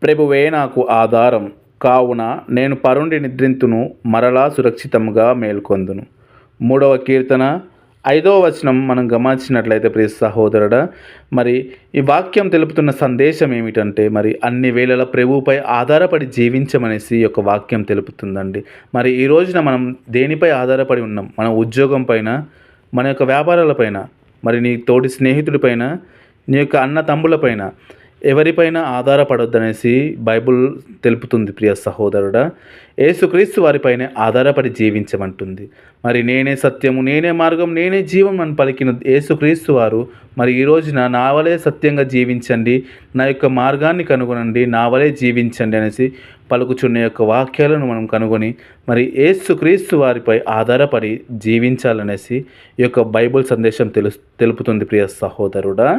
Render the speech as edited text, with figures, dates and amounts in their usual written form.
ప్రభువే నాకు ఆధారం, కావున నేను పరుండి నిద్రింతును, మరలా సురక్షితముగా మేల్కొందును. 3వ కీర్తన 5వ వచనం మనం గమనించినట్లయితే ప్రియ సహోదరుడా, మరి ఈ వాక్యం తెలుపుతున్న సందేశం ఏమిటంటే, మరి అన్ని వేళల ప్రభువుపై ఆధారపడి జీవించమనేసి ఈ యొక్క వాక్యం తెలుపుతుందండి. మరి ఈ రోజున మనం దేనిపై ఆధారపడి ఉన్నాం? మన ఉద్యోగం పైన, మన యొక్క వ్యాపారాలపైన, మరి నీ తోటి స్నేహితుడిపైన, నీ యొక్క అన్న తమ్ములపైన, ఎవరిపైన ఆధారపడొద్దనేసి బైబుల్ తెలుపుతుంది ప్రియ సహోదరుడా. యేసుక్రీస్తు వారిపైనే ఆధారపడి జీవించమంటుంది. మరి నేనే సత్యము, నేనే మార్గం, నేనే జీవం అని పలికిన యేసుక్రీస్తు వారు మరి ఈ రోజున నా వలే సత్యంగా జీవించండి, నా యొక్క మార్గాన్ని కనుగొనండి, నా వలే జీవించండి అనేసి పలుకుచున్న యొక్క వాక్యాలను మనం కనుగొని మరి యేసుక్రీస్తు వారిపై ఆధారపడి జీవించాలనేసి ఈ యొక్క బైబుల్ సందేశం తెలుపుతుంది ప్రియ సహోదరుడా.